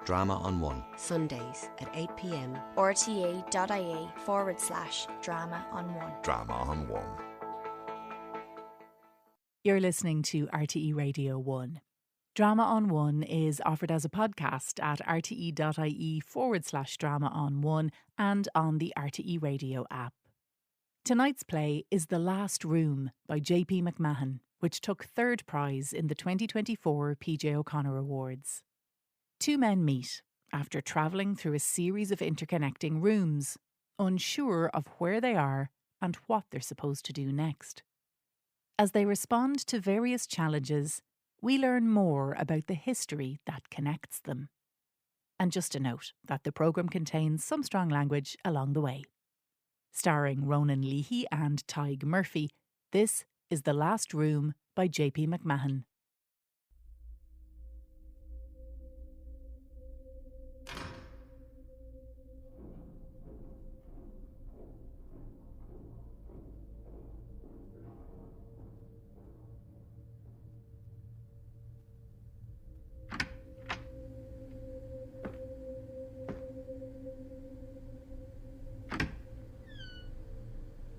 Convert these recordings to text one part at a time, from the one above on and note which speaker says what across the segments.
Speaker 1: Drama on One.
Speaker 2: Sundays at 8 p.m.
Speaker 3: rte.ie/drama on one.
Speaker 1: Drama on One.
Speaker 4: You're listening to RTE Radio 1. Drama on One is offered as a podcast at rte.ie/drama on one and on the RTE Radio app. Tonight's play is The Last Room by J.P. McMahon, which took third prize in the 2024 PJ O'Connor Awards. Two men meet after travelling through a series of interconnecting rooms, unsure of where they are and what they're supposed to do next. As they respond to various challenges, we learn more about the history that connects them. And just a note that the programme contains some strong language along the way. Starring Ronan Leahy and Tig Murphy, this is The Last Room by J.P. McMahon.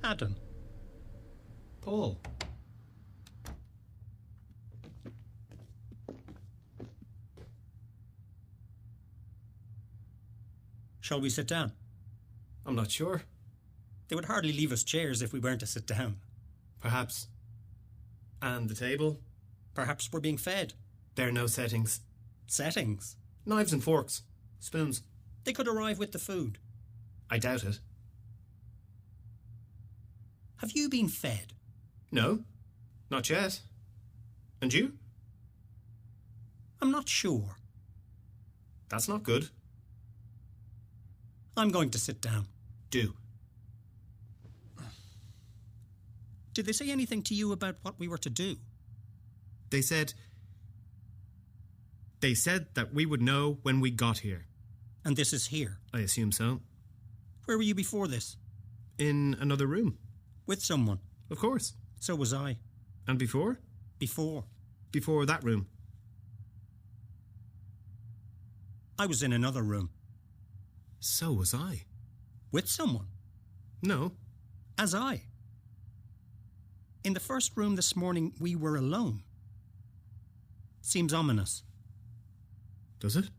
Speaker 5: Adam. Paul. Shall we sit down?
Speaker 6: I'm not sure.
Speaker 5: They would hardly leave us chairs if we weren't to sit down.
Speaker 6: Perhaps. And the table?
Speaker 5: Perhaps we're being fed.
Speaker 6: There are no settings.
Speaker 5: Settings?
Speaker 6: Knives and forks. Spoons.
Speaker 5: They could arrive with the food.
Speaker 6: I doubt it.
Speaker 5: Have you been fed?
Speaker 6: No, not yet. And you?
Speaker 5: I'm not sure.
Speaker 6: That's not good.
Speaker 5: I'm going to sit down.
Speaker 6: Do.
Speaker 5: Did they say anything to you about what we were to do?
Speaker 6: They said that we would know when we got here.
Speaker 5: And this is here?
Speaker 6: I assume so.
Speaker 5: Where were you before this?
Speaker 6: In another room.
Speaker 5: With someone?
Speaker 6: Of course.
Speaker 5: So was I.
Speaker 6: And before?
Speaker 5: Before.
Speaker 6: Before that room.
Speaker 5: I was in another room.
Speaker 6: So was I.
Speaker 5: With someone?
Speaker 6: No.
Speaker 5: As I. In the first room this morning, we were alone. Seems ominous.
Speaker 6: Does it?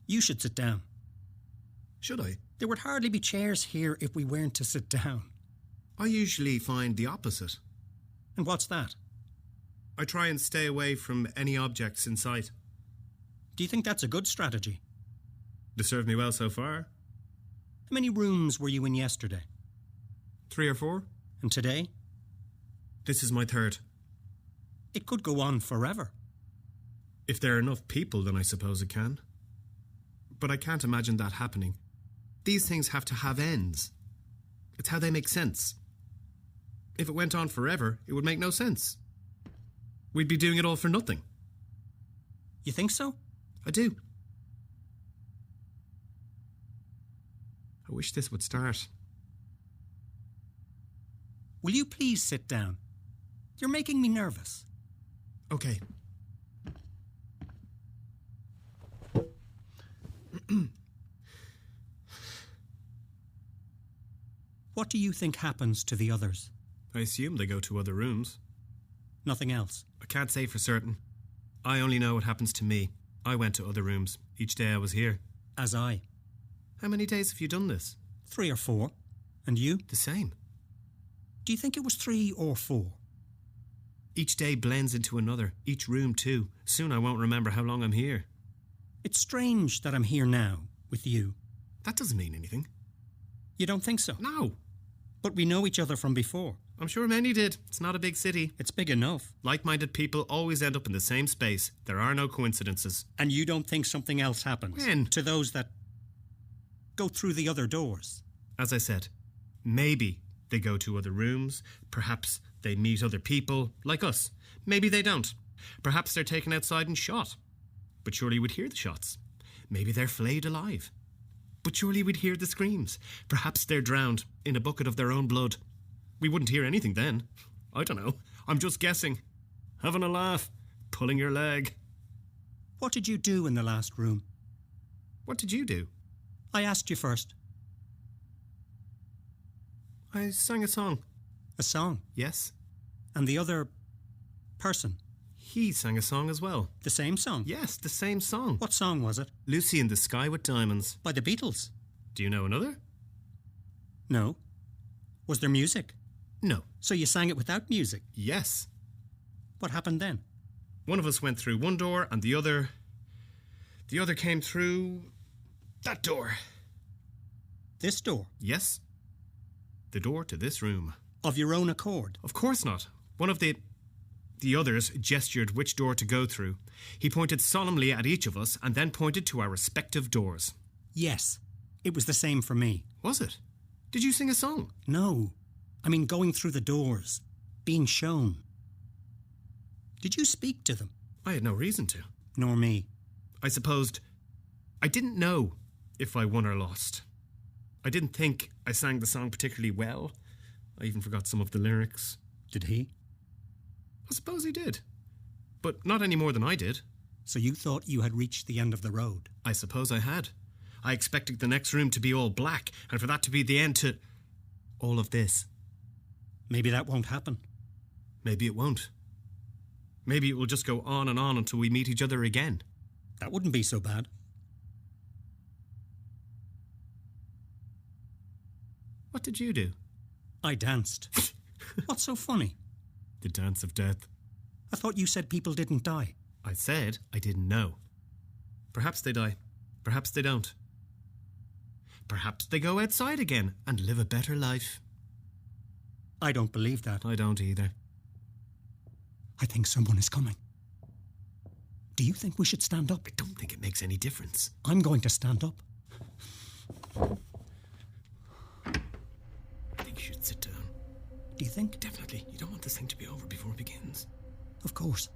Speaker 5: You should sit down.
Speaker 6: Should I?
Speaker 5: There would hardly be chairs here if we weren't to sit down.
Speaker 6: I usually find the opposite.
Speaker 5: And what's that?
Speaker 6: I try and stay away from any objects in sight.
Speaker 5: Do you think that's a good strategy?
Speaker 6: They served me well so far.
Speaker 5: How many rooms were you in yesterday?
Speaker 6: 3 or 4.
Speaker 5: And today?
Speaker 6: This is my 3rd.
Speaker 5: It could go on forever.
Speaker 6: If there are enough people, then I suppose it can. But I can't imagine that happening. These things have to have ends. It's how they make sense. If it went on forever, it would make no sense. We'd be doing it all for nothing.
Speaker 5: You think so?
Speaker 6: I do. I wish this would start.
Speaker 5: Will you please sit down? You're making me nervous.
Speaker 6: Okay.
Speaker 5: What do you think happens to the others?
Speaker 6: I assume they go to other rooms.
Speaker 5: Nothing else?
Speaker 6: I can't say for certain. I only know what happens to me. I went to other rooms each day I was here.
Speaker 5: As I.
Speaker 6: How many days have you done this?
Speaker 5: 3 or 4. And you?
Speaker 6: The same.
Speaker 5: Do you think it was 3 or 4?
Speaker 6: Each day blends into another, each room too. Soon I won't remember how long I'm here.
Speaker 5: It's strange that I'm here now, with you.
Speaker 6: That doesn't mean anything.
Speaker 5: You don't think so?
Speaker 6: No.
Speaker 5: But we know each other from before.
Speaker 6: I'm sure many did. It's not a big city.
Speaker 5: It's big enough.
Speaker 6: Like-minded people always end up in the same space. There are no coincidences.
Speaker 5: And you don't think something else happens?
Speaker 6: When?
Speaker 5: To those that go through the other doors?
Speaker 6: As I said, maybe they go to other rooms. Perhaps they meet other people, like us. Maybe they don't. Perhaps they're taken outside and shot. But surely we'd hear the shots. Maybe they're flayed alive. But surely we'd hear the screams. Perhaps they're drowned in a bucket of their own blood. We wouldn't hear anything then. I don't know. I'm just guessing. Having a laugh. Pulling your leg.
Speaker 5: What did you do in the last room?
Speaker 6: What did you do?
Speaker 5: I asked you first.
Speaker 6: I sang a song.
Speaker 5: A song.
Speaker 6: Yes.
Speaker 5: And the other person?
Speaker 6: He sang a song as well.
Speaker 5: The same song?
Speaker 6: Yes, the same song.
Speaker 5: What song was it?
Speaker 6: Lucy in the Sky with Diamonds.
Speaker 5: By the Beatles.
Speaker 6: Do you know another?
Speaker 5: No. Was there music?
Speaker 6: No.
Speaker 5: So you sang it without music?
Speaker 6: Yes.
Speaker 5: What happened then?
Speaker 6: One of us went through one door and the other came through that door.
Speaker 5: This door?
Speaker 6: Yes. The door to this room.
Speaker 5: Of your own accord?
Speaker 6: Of course not. One of the others gestured which door to go through. He pointed solemnly at each of us and then pointed to our respective doors.
Speaker 5: Yes. It was the same for me.
Speaker 6: Was it? Did you sing a song?
Speaker 5: No. I mean going through the doors. Being shown. Did you speak to them?
Speaker 6: I had no reason to.
Speaker 5: Nor me.
Speaker 6: I supposed I didn't know if I won or lost. I didn't think I sang the song particularly well. I even forgot some of the lyrics.
Speaker 5: Did he?
Speaker 6: I suppose he did. But not any more than I did.
Speaker 5: So you thought you had reached the end of the road?
Speaker 6: I suppose I had. I expected the next room to be all black, and for that to be the end to all of this.
Speaker 5: Maybe that won't happen.
Speaker 6: Maybe it won't. Maybe it will just go on and on until we meet each other again.
Speaker 5: That wouldn't be so bad.
Speaker 6: What did you do?
Speaker 5: I danced. What's so funny?
Speaker 6: The dance of death.
Speaker 5: I thought you said people didn't die.
Speaker 6: I said I didn't know. Perhaps they die. Perhaps they don't. Perhaps they go outside again and live a better life.
Speaker 5: I don't believe that.
Speaker 6: I don't either.
Speaker 5: I think someone is coming. Do you think we should stand up?
Speaker 6: I don't think it makes any difference.
Speaker 5: I'm going to stand up.
Speaker 6: I think you should sit down.
Speaker 5: Do you think?
Speaker 6: Definitely. You don't want this thing to be over before it begins.
Speaker 5: Of course.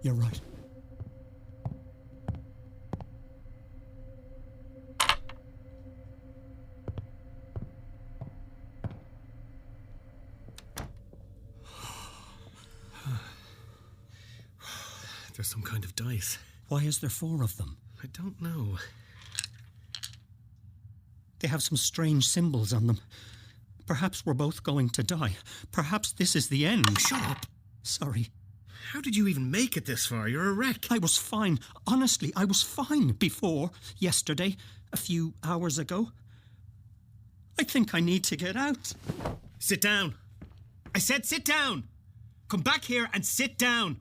Speaker 5: You're right.
Speaker 6: There's some kind of dice.
Speaker 5: Why is there 4 of them?
Speaker 6: I don't know.
Speaker 5: They have some strange symbols on them. Perhaps we're both going to die. Perhaps this is the end.
Speaker 6: Shut up.
Speaker 5: Sorry.
Speaker 6: How did you even make it this far? You're a wreck.
Speaker 5: I was fine. Honestly, I was fine before. Yesterday. A few hours ago. I think I need to get out.
Speaker 6: Sit down. I said sit down. Come back here and sit down.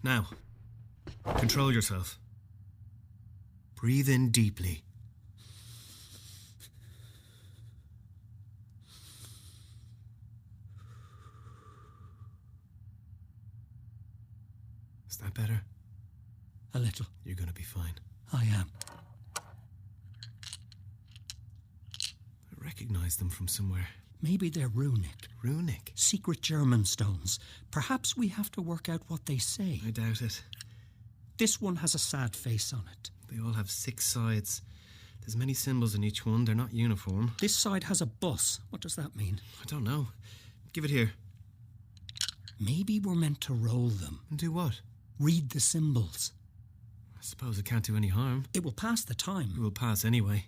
Speaker 6: Now, control yourself. Breathe in deeply. Is that better?
Speaker 5: A little.
Speaker 6: You're going to be fine.
Speaker 5: I am.
Speaker 6: I recognise them from somewhere.
Speaker 5: Maybe they're runic.
Speaker 6: Runic?
Speaker 5: Secret German stones. Perhaps we have to work out what they say.
Speaker 6: I doubt it.
Speaker 5: This one has a sad face on it.
Speaker 6: They all have 6 sides. There's many symbols in each one. They're not uniform.
Speaker 5: This side has a bus. What does that mean?
Speaker 6: I don't know. Give it here.
Speaker 5: Maybe we're meant to roll them.
Speaker 6: And do what?
Speaker 5: Read the symbols.
Speaker 6: I suppose it can't do any harm.
Speaker 5: It will pass the time.
Speaker 6: It will pass anyway.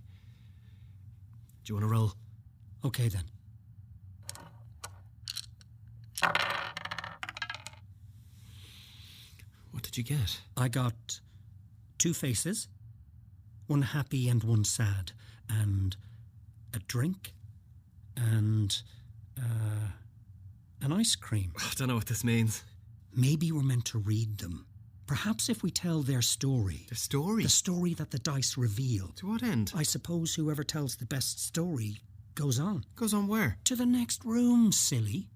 Speaker 6: Do you want to roll?
Speaker 5: Okay then.
Speaker 6: What did you get?
Speaker 5: I got 2 faces, one happy and one sad, and a drink, and an ice cream.
Speaker 6: I don't know what this means.
Speaker 5: Maybe we're meant to read them. Perhaps if we tell their story.
Speaker 6: Their story?
Speaker 5: The story that the dice reveal.
Speaker 6: To what end?
Speaker 5: I suppose whoever tells the best story goes on.
Speaker 6: Goes on where?
Speaker 5: To the next room, silly.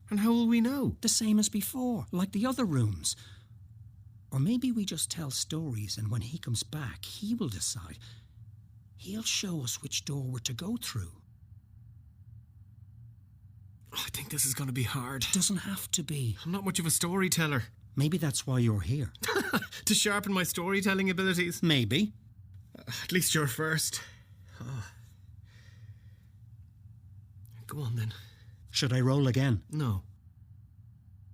Speaker 6: And how will we know?
Speaker 5: The same as before, like the other rooms. Or maybe we just tell stories and when he comes back, he will decide. He'll show us which door we're to go through.
Speaker 6: Oh, I think this is going to be hard.
Speaker 5: Doesn't have to be.
Speaker 6: I'm not much of a storyteller.
Speaker 5: Maybe that's why you're here.
Speaker 6: To sharpen my storytelling abilities?
Speaker 5: Maybe.
Speaker 6: At least you're first. Oh. Go on then.
Speaker 5: Should I roll again?
Speaker 6: No.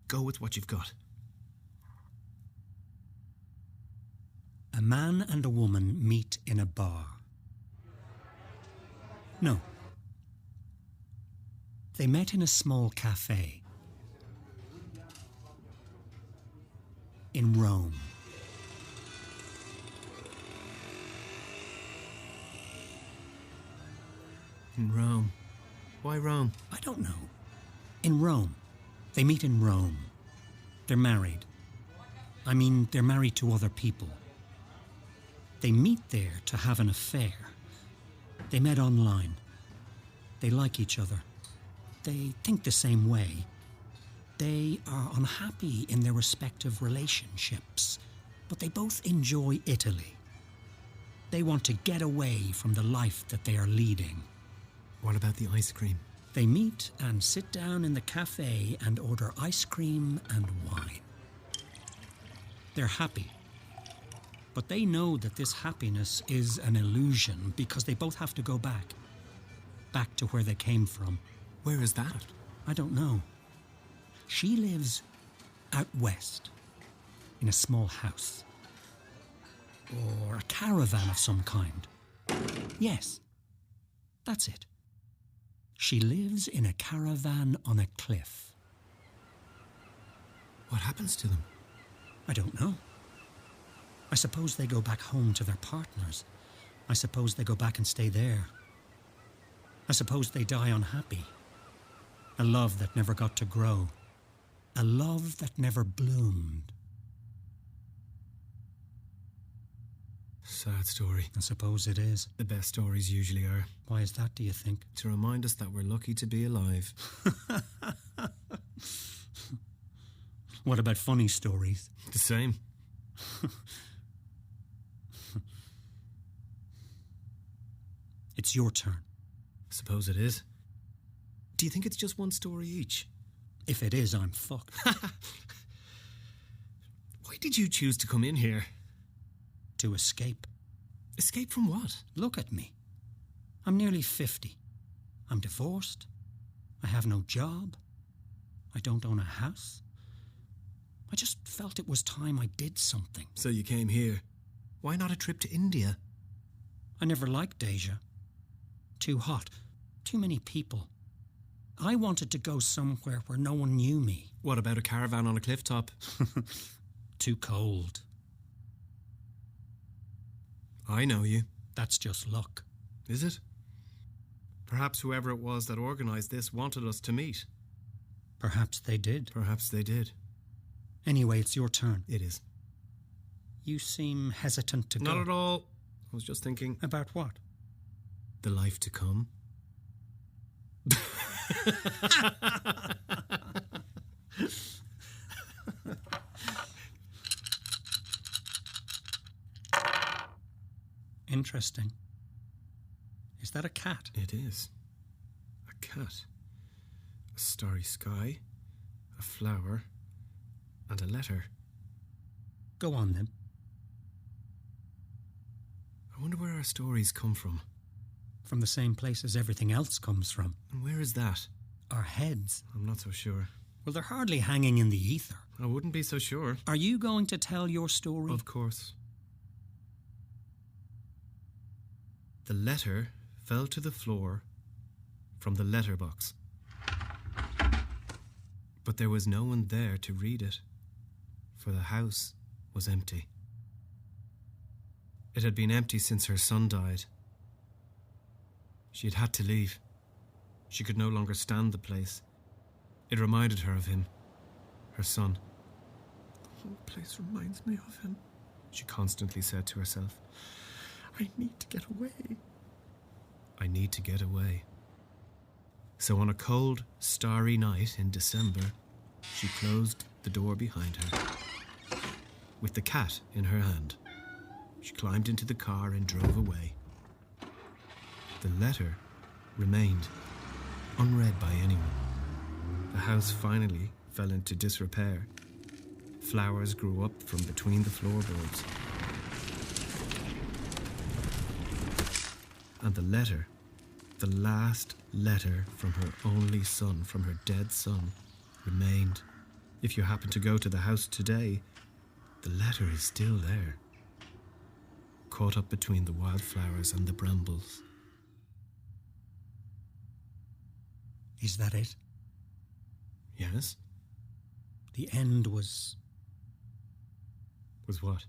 Speaker 6: Go with what you've got.
Speaker 5: man and a woman meet in a bar. No. They met in a small cafe. In Rome.
Speaker 6: In Rome. Why Rome?
Speaker 5: I don't know. In Rome. They meet in Rome. They're married. I mean, they're married to other people. They meet there to have an affair. They met online. They like each other. They think the same way. They are unhappy in their respective relationships, but they both enjoy Italy. They want to get away from the life that they are leading.
Speaker 6: What about the ice cream?
Speaker 5: They meet and sit down in the cafe and order ice cream and wine. They're happy. But they know that this happiness is an illusion because they both have to go back. Back to where they came from.
Speaker 6: Where is that?
Speaker 5: I don't know. She lives out west, in a small house. Or a caravan of some kind. Yes, that's it. She lives in a caravan on a cliff.
Speaker 6: What happens to them?
Speaker 5: I don't know. I suppose they go back home to their partners. I suppose they go back and stay there. I suppose they die unhappy. A love that never got to grow. A love that never bloomed.
Speaker 6: Sad story.
Speaker 5: I suppose it is.
Speaker 6: The best stories usually are.
Speaker 5: Why is that, do you think?
Speaker 6: To remind us that we're lucky to be alive.
Speaker 5: What about funny stories?
Speaker 6: The same.
Speaker 5: It's your turn.
Speaker 6: Suppose it is. Do you think it's just one story each?
Speaker 5: If it is, I'm fucked.
Speaker 6: Why did you choose to come in here?
Speaker 5: To escape.
Speaker 6: Escape from what?
Speaker 5: Look at me. I'm nearly 50. I'm divorced. I have no job. I don't own a house. I just felt it was time I did something.
Speaker 6: So you came here. Why not a trip to India?
Speaker 5: I never liked Asia. Too hot. Too many people. I wanted to go somewhere where no one knew me.
Speaker 6: What about a caravan on a cliff top?
Speaker 5: Too cold.
Speaker 6: I know you.
Speaker 5: That's just luck.
Speaker 6: Is it? Perhaps whoever it was that organised this wanted us to meet.
Speaker 5: Perhaps they did.
Speaker 6: Perhaps they did.
Speaker 5: Anyway, it's your turn.
Speaker 6: It is.
Speaker 5: You seem hesitant to go.
Speaker 6: Not at all. I was just thinking.
Speaker 5: About what?
Speaker 6: The life to come.
Speaker 5: Interesting. Is that a cat?
Speaker 6: It is. A cat. A starry sky. A flower. And a letter.
Speaker 5: Go on then.
Speaker 6: I wonder where our stories come from.
Speaker 5: From the same place as everything else comes from.
Speaker 6: And where is that?
Speaker 5: Our heads.
Speaker 6: I'm not so sure.
Speaker 5: Well, they're hardly hanging in the ether.
Speaker 6: I wouldn't be so sure.
Speaker 5: Are you going to tell your story?
Speaker 6: Of course. The letter fell to the floor from the letterbox. But there was no one there to read it, for the house was empty. It had been empty since her son died. She had had to leave. She could no longer stand the place. It reminded her of him, her son. The whole place reminds me of him, she constantly said to herself. I need to get away. I need to get away. So on a cold, starry night in December, she closed the door behind her. With the cat in her hand, she climbed into the car and drove away. The letter remained unread by anyone. The house finally fell into disrepair. Flowers grew up from between the floorboards. And the letter, the last letter from her only son, from her dead son, remained. If you happen to go to the house today, the letter is still there. caught up between the wildflowers and the brambles.
Speaker 5: Is that it?
Speaker 6: Yes?
Speaker 5: The end was
Speaker 6: Was what?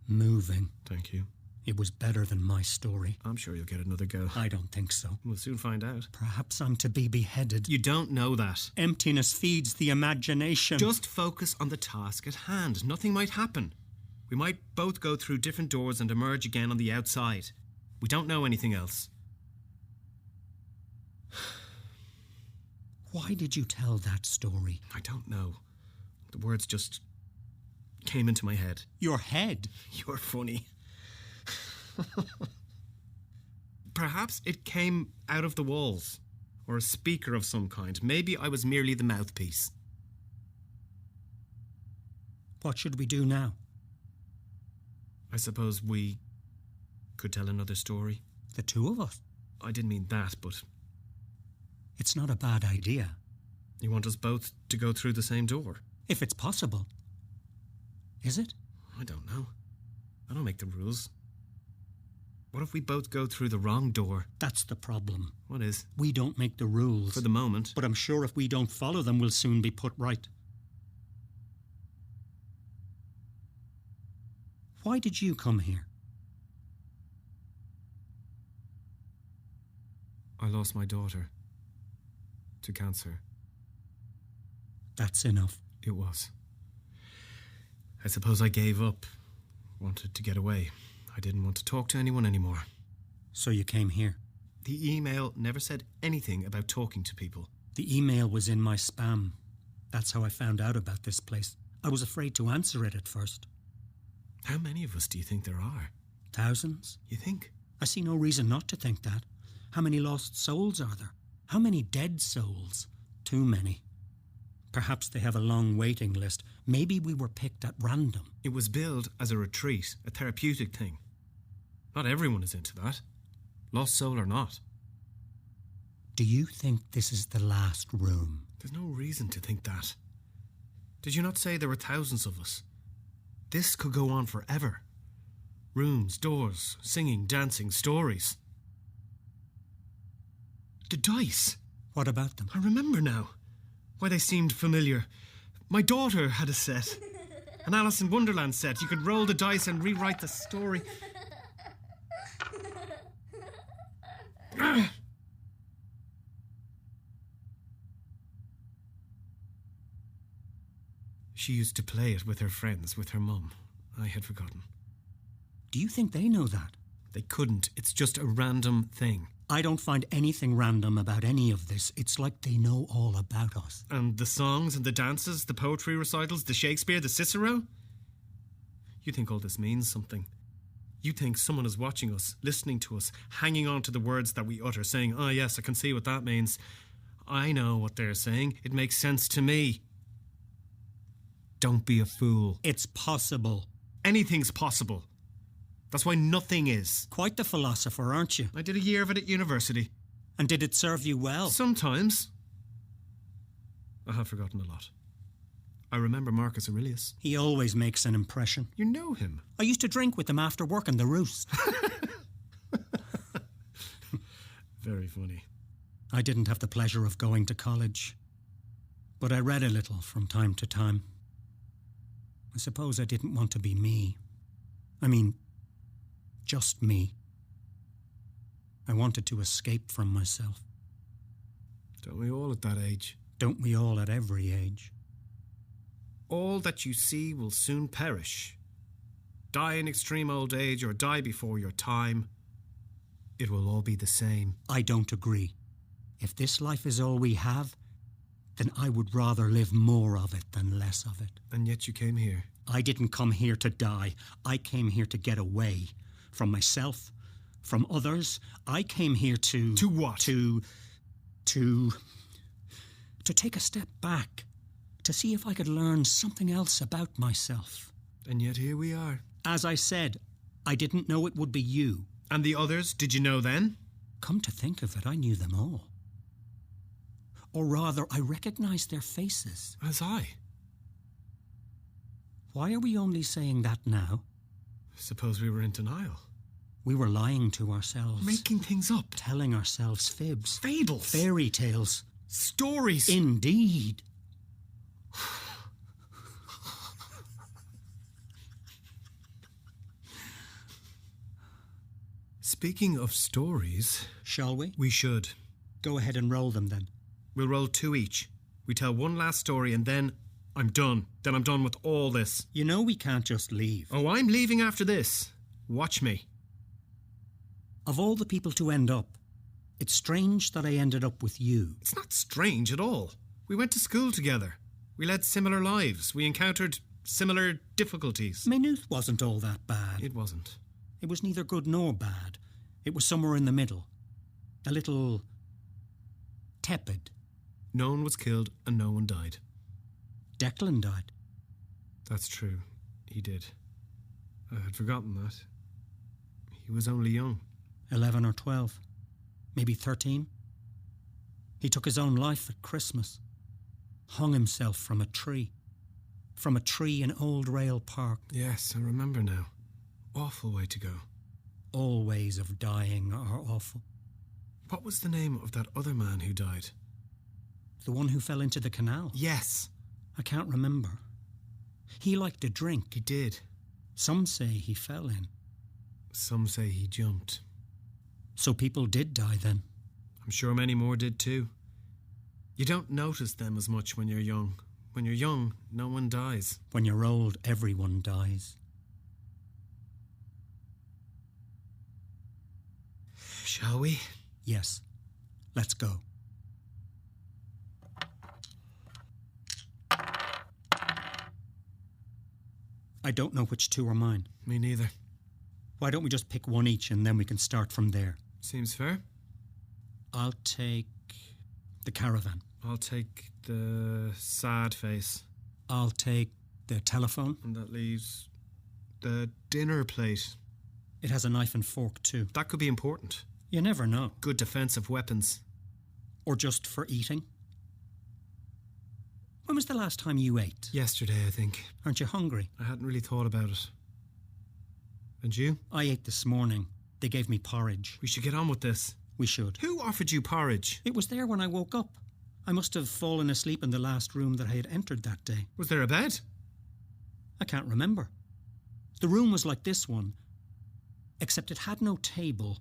Speaker 5: moving.
Speaker 6: Thank you.
Speaker 5: It was better than my story.
Speaker 6: I'm sure you'll get another go.
Speaker 5: I don't think so.
Speaker 6: We'll soon find out.
Speaker 5: Perhaps I'm to be beheaded.
Speaker 6: You don't know that.
Speaker 5: Emptiness feeds the imagination.
Speaker 6: Just focus on the task at hand. Nothing might happen. We might both go through different doors and emerge again on the outside. We don't know anything else.
Speaker 5: Why did you tell that story?
Speaker 6: I don't know. The words just came into my head.
Speaker 5: Your head?
Speaker 6: You're funny. Perhaps it came out of the walls, or a speaker of some kind. Maybe I was merely the mouthpiece.
Speaker 5: What should we do now?
Speaker 6: I suppose we could tell another story.
Speaker 5: The two of us?
Speaker 6: I didn't mean that, but
Speaker 5: It's not a bad idea.
Speaker 6: you want us both to go through the same door?
Speaker 5: If it's possible. Is it?
Speaker 6: I don't know. I don't make the rules. What if we both go through the wrong door?
Speaker 5: That's the problem.
Speaker 6: What is?
Speaker 5: We don't make the rules.
Speaker 6: For the moment.
Speaker 5: But I'm sure if we don't follow them, we'll soon be put right. Why did you come here?
Speaker 6: I lost my daughter. To cancer.
Speaker 5: That's enough.
Speaker 6: It was. I suppose I gave up. Wanted to get away. I didn't want to talk to anyone anymore.
Speaker 5: So you came here.
Speaker 6: The email never said anything about talking to people.
Speaker 5: The email was in my spam. That's how I found out about this place. I was afraid to answer it at first.
Speaker 6: How many of us do you think there are?
Speaker 5: Thousands?
Speaker 6: You think?
Speaker 5: I see no reason not to think that. How many lost souls are there? How many dead souls? Too many. Perhaps they have a long waiting list. Maybe we were picked at random.
Speaker 6: It was billed as a retreat, a therapeutic thing. Not everyone is into that. Lost soul or not.
Speaker 5: Do you think this is the last room?
Speaker 6: There's no reason to think that. Did you not say there were thousands of us? This could go on forever. Rooms, doors, singing, dancing, stories. The dice.
Speaker 5: What about them?
Speaker 6: I remember now. Why they seemed familiar. My daughter had a set. An Alice in Wonderland set. You could roll the dice and rewrite the story. She used to play it with her friends, with her mum. I had forgotten.
Speaker 5: Do you think they know that?
Speaker 6: They couldn't. It's just a random thing.
Speaker 5: I don't find anything random about any of this. It's like they know all about us.
Speaker 6: And the songs and the dances, the poetry recitals, the Shakespeare, the Cicero? You think all this means something. You think someone is watching us, listening to us, hanging on to the words that we utter, saying, "Oh yes, I can see what that means. I know what they're saying. It makes sense to me." Don't be a fool.
Speaker 5: It's possible.
Speaker 6: Anything's possible. That's why nothing is.
Speaker 5: Quite the philosopher, aren't you?
Speaker 6: I did a year of it at university.
Speaker 5: And did it serve you well?
Speaker 6: Sometimes. I have forgotten a lot. I remember Marcus Aurelius.
Speaker 5: He always makes an impression.
Speaker 6: You know him.
Speaker 5: I used to drink with him after work in the Roost.
Speaker 6: Very funny.
Speaker 5: I didn't have the pleasure of going to college, but I read a little from time to time. I suppose I didn't want to be me. I mean, just me. I wanted to escape from myself.
Speaker 6: Don't we all at that age?
Speaker 5: Don't we all at every age?
Speaker 6: All that you see will soon perish. Die in extreme old age or die before your time. It will all be the same.
Speaker 5: I don't agree. If this life is all we have, then I would rather live more of it than less of it.
Speaker 6: And yet you came here.
Speaker 5: I didn't come here to die. I came here to get away. From myself, from others. I came here to...
Speaker 6: To what?
Speaker 5: To take a step back. To see if I could learn something else about myself.
Speaker 6: And yet here we are.
Speaker 5: As I said, I didn't know it would be you.
Speaker 6: And the others, did you know then?
Speaker 5: Come to think of it, I knew them all. Or rather, I recognized their faces.
Speaker 6: As I.
Speaker 5: Why are we only saying that now?
Speaker 6: Suppose we were in denial.
Speaker 5: We were lying to ourselves.
Speaker 6: Making things up.
Speaker 5: Telling ourselves fibs.
Speaker 6: Fables.
Speaker 5: Fairy tales.
Speaker 6: Stories.
Speaker 5: Indeed.
Speaker 6: Speaking of stories...
Speaker 5: Shall we?
Speaker 6: We should.
Speaker 5: Go ahead and roll them then.
Speaker 6: We'll roll 2 each. We tell one last story and then I'm done. Then I'm done with all this.
Speaker 5: You know we can't just leave.
Speaker 6: Oh, I'm leaving after this. Watch me.
Speaker 5: Of all the people to end up, it's strange that I ended up with you.
Speaker 6: It's not strange at all. We went to school together. We led similar lives. We encountered similar difficulties.
Speaker 5: Maynooth wasn't all that bad.
Speaker 6: It wasn't.
Speaker 5: It was neither good nor bad. It was somewhere in the middle. A little... tepid.
Speaker 6: No one was killed and no one died.
Speaker 5: Declan died.
Speaker 6: That's true. He did. I had forgotten that. He was only young.
Speaker 5: 11 or 12. Maybe 13. He took his own life at Christmas. Hung himself from a tree. From a tree in Old Rail Park.
Speaker 6: Yes, I remember now. Awful way to go.
Speaker 5: All ways of dying are awful.
Speaker 6: What was the name of that other man who died?
Speaker 5: The one who fell into the canal?
Speaker 6: Yes.
Speaker 5: I can't remember. He liked to drink.
Speaker 6: He did.
Speaker 5: Some say he fell in.
Speaker 6: Some say he jumped.
Speaker 5: So people did die then?
Speaker 6: I'm sure many more did too. You don't notice them as much when you're young. When you're young, no one dies.
Speaker 5: When you're old, everyone dies.
Speaker 6: Shall we?
Speaker 5: Yes. Let's go. I don't know which two are mine.
Speaker 6: Me neither.
Speaker 5: Why don't we just pick one each and then we can start from there?
Speaker 6: Seems fair.
Speaker 5: I'll take the caravan.
Speaker 6: I'll take the sad face.
Speaker 5: I'll take the telephone.
Speaker 6: And that leaves the dinner plate.
Speaker 5: It has a knife and fork too.
Speaker 6: That could be important.
Speaker 5: You never know.
Speaker 6: Good defensive weapons.
Speaker 5: Or just for eating. When was the last time you ate?
Speaker 6: Yesterday, I think.
Speaker 5: Aren't you hungry?
Speaker 6: I hadn't really thought about it. And you?
Speaker 5: I ate this morning. They gave me porridge.
Speaker 6: We should get on with this.
Speaker 5: We should.
Speaker 6: Who offered you porridge?
Speaker 5: It was there when I woke up. I must have fallen asleep in the last room that I had entered that day.
Speaker 6: Was there a bed?
Speaker 5: I can't remember. The room was like this one, except it had no table.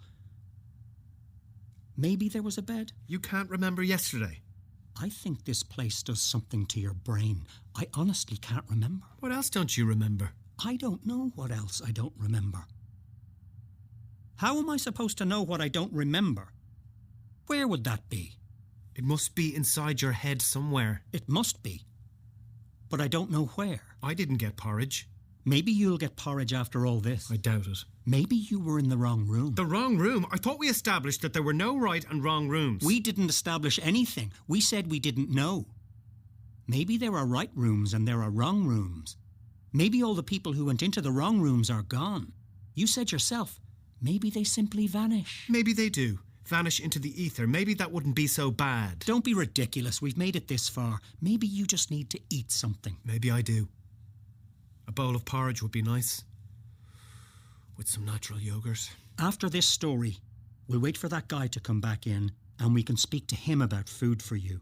Speaker 5: Maybe there was a bed?
Speaker 6: You can't remember yesterday?
Speaker 5: I think this place does something to your brain. I honestly can't remember.
Speaker 6: What else don't you remember?
Speaker 5: I don't know what else I don't remember. How am I supposed to know what I don't remember? Where would that be?
Speaker 6: It must be inside your head somewhere.
Speaker 5: It must be. But I don't know where.
Speaker 6: I didn't get porridge.
Speaker 5: Maybe you'll get porridge after all this.
Speaker 6: I doubt it.
Speaker 5: Maybe you were in the wrong room.
Speaker 6: The wrong room? I thought we established that there were no right and wrong rooms.
Speaker 5: We didn't establish anything. We said we didn't know. Maybe there are right rooms and there are wrong rooms. Maybe all the people who went into the wrong rooms are gone. You said yourself, maybe they simply vanish.
Speaker 6: Maybe they do. Vanish into the ether. Maybe that wouldn't be so bad.
Speaker 5: Don't be ridiculous. We've made it this far. Maybe you just need to eat something.
Speaker 6: Maybe I do. A bowl of porridge would be nice. With some natural yogurt.
Speaker 5: After this story, we'll wait for that guy to come back in and we can speak to him about food for you.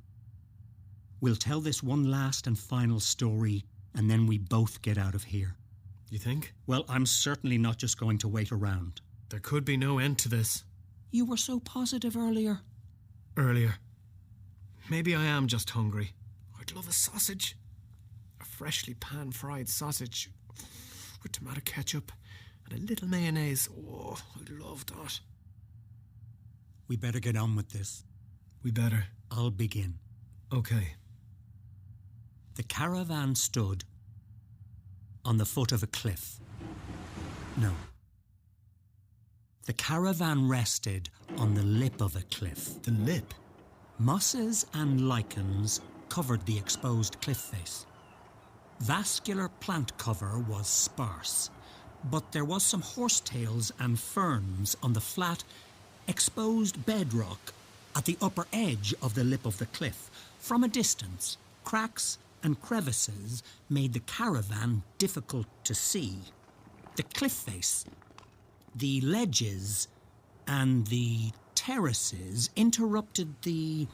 Speaker 5: We'll tell this one last and final story and then we both get out of here.
Speaker 6: You think?
Speaker 5: Well, I'm certainly not just going to wait around.
Speaker 6: There could be no end to this.
Speaker 5: You were so positive earlier.
Speaker 6: Earlier. Maybe I am just hungry. I'd love a sausage. A freshly pan-fried sausage with tomato ketchup and a little mayonnaise. Oh, I'd love that.
Speaker 5: We better get on with this.
Speaker 6: We better.
Speaker 5: I'll begin.
Speaker 6: Okay.
Speaker 5: The caravan stood on the foot of a cliff. No. The caravan rested on the lip of a cliff.
Speaker 6: The lip?
Speaker 5: Mosses and lichens covered the exposed cliff face. Vascular plant cover was sparse, but there was some horsetails and ferns on the flat, exposed bedrock at the upper edge of the lip of the cliff. From a distance, cracks and crevices made the caravan difficult to see. The cliff face, the ledges, and the terraces interrupted the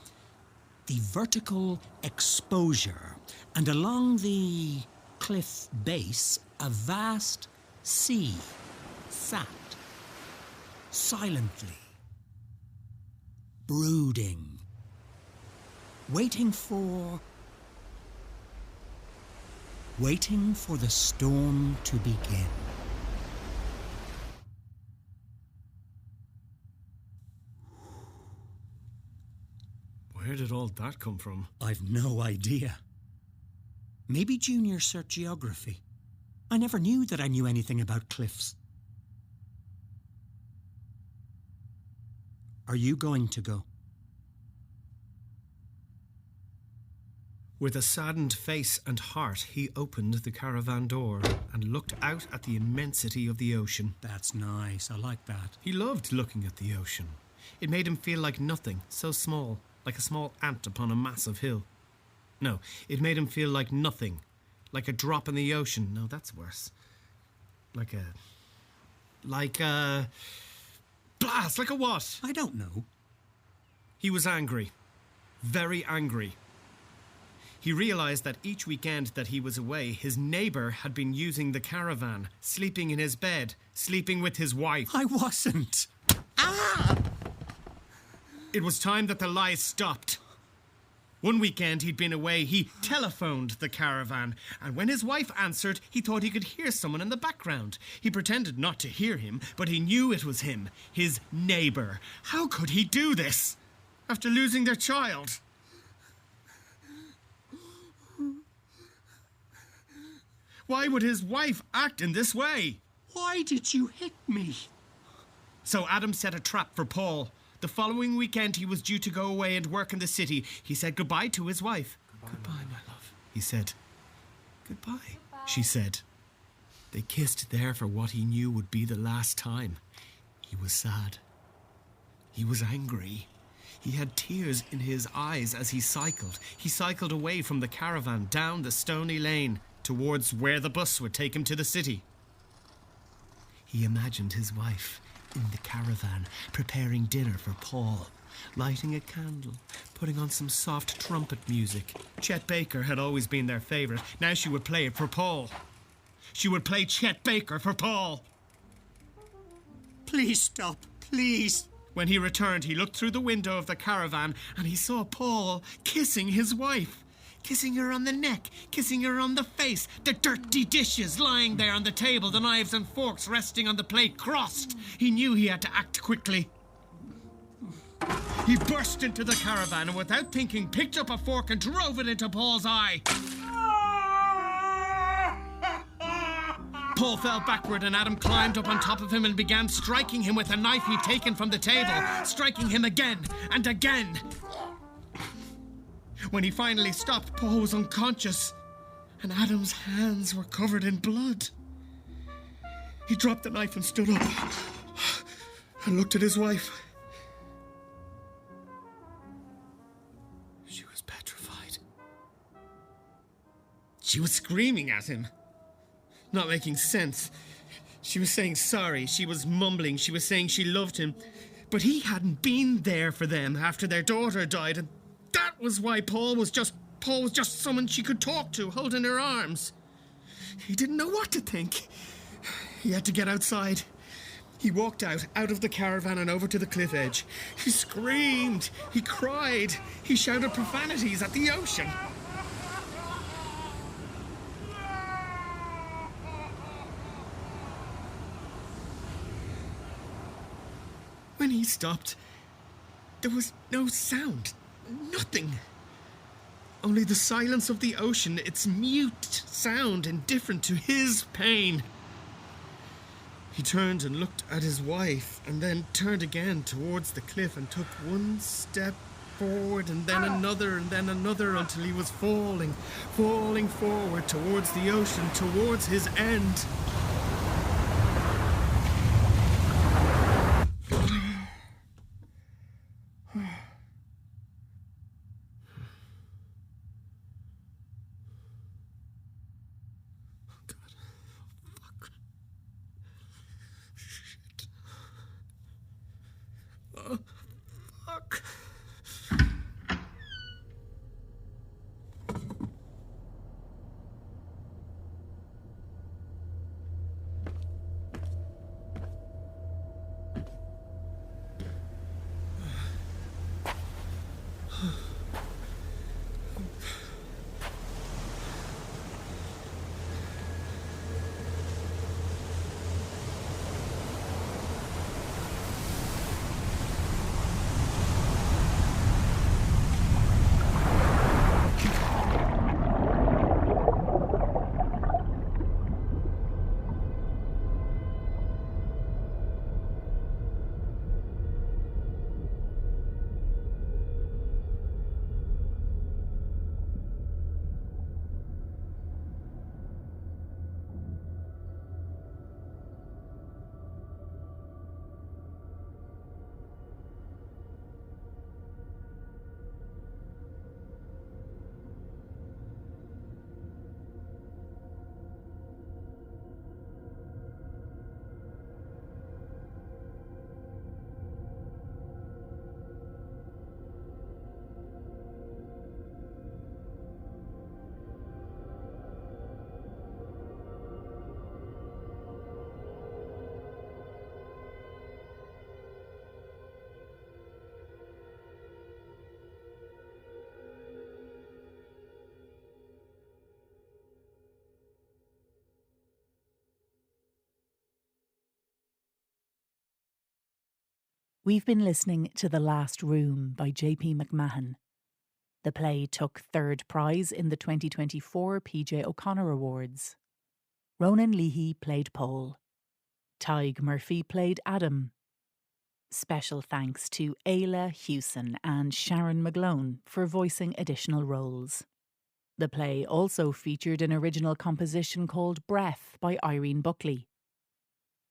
Speaker 5: vertical exposure, and along the cliff base, a vast sea sat silently, brooding, waiting for the storm to begin.
Speaker 6: Where did all that come from?
Speaker 5: I've no idea. Maybe Junior cert geography. I never knew that I knew anything about cliffs. Are you going to go?
Speaker 6: With a saddened face and heart, he opened the caravan door and looked out at the immensity of the ocean.
Speaker 5: That's nice. I like that.
Speaker 6: He loved looking at the ocean. It made him feel like nothing, so small, like a small ant upon a massive hill. No, it made him feel like nothing, like a drop in the ocean. No, that's worse. Like a blast, like a what?
Speaker 5: I don't know.
Speaker 6: He was angry, very angry. He realised that each weekend that he was away, his neighbour had been using the caravan, sleeping in his bed, sleeping with his wife.
Speaker 5: I wasn't.
Speaker 6: It was time that the lies stopped. One weekend he'd been away, he telephoned the caravan, and when his wife answered, he thought he could hear someone in the background. He pretended not to hear him, but he knew it was him, his neighbour. How could he do this? After losing their child? Why would his wife act in this way?
Speaker 5: Why did you hit me?
Speaker 6: So Adam set a trap for Paul. The following weekend he was due to go away and work in the city. He said goodbye to his wife. Goodbye, my love, he said. Goodbye, she said. They kissed there for what he knew would be the last time. He was sad. He was angry. He had tears in his eyes as he cycled. He cycled away from the caravan down the stony lane towards where the bus would take him to the city. He imagined his wife in the caravan, preparing dinner for Paul, lighting a candle, putting on some soft trumpet music. Chet Baker had always been their favourite. Now she would play it for Paul. She would play Chet Baker for Paul.
Speaker 5: Please stop, please.
Speaker 6: When he returned, he looked through the window of the caravan and he saw Paul kissing his wife. Kissing her on the neck, kissing her on the face, the dirty dishes lying there on the table, the knives and forks resting on the plate crossed. He knew he had to act quickly. He burst into the caravan and without thinking picked up a fork and drove it into Paul's eye. Paul fell backward and Adam climbed up on top of him and began striking him with a knife he'd taken from the table, striking him again and again. When he finally stopped, Paul was unconscious, and Adam's hands were covered in blood. He dropped the knife and stood up and looked at his wife. She was petrified. She was screaming at him, not making sense. She was saying sorry, she was mumbling, she was saying she loved him, but he hadn't been there for them after their daughter died, and that was why Paul was just someone she could talk to, hold in her arms. He didn't know what to think. He had to get outside. He walked out of the caravan and over to the cliff edge. He screamed, he cried, he shouted profanities at the ocean. When he stopped, there was no sound. Nothing. Only the silence of the ocean, its mute sound indifferent to his pain. He turned and looked at his wife and then turned again towards the cliff and took one step forward and then another until he was falling forward towards the ocean, towards his end.
Speaker 4: We've been listening to The Last Room by J.P. McMahon. The play took third prize in the 2024 PJ O'Connor Awards. Ronan Leahy played Paul. Tig Murphy played Adam. Special thanks to Ayla Hewson and Sharon McGlone for voicing additional roles. The play also featured an original composition called Breath by Irene Buckley.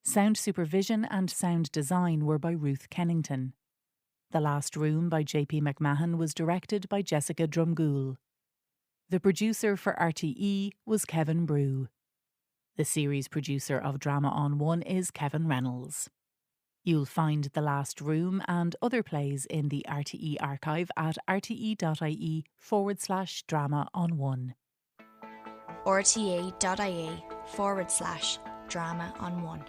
Speaker 4: Sound supervision and sound design were by Ruth Kennington. The Last Room by J.P. McMahon was directed by Jessica Drumgoole. The producer for RTE was Kevin Brew. The series producer of Drama on One is Kevin Reynolds. You'll find The Last Room and other plays in the RTE archive at rte.ie/drama on one.
Speaker 3: rte.ie/drama on one.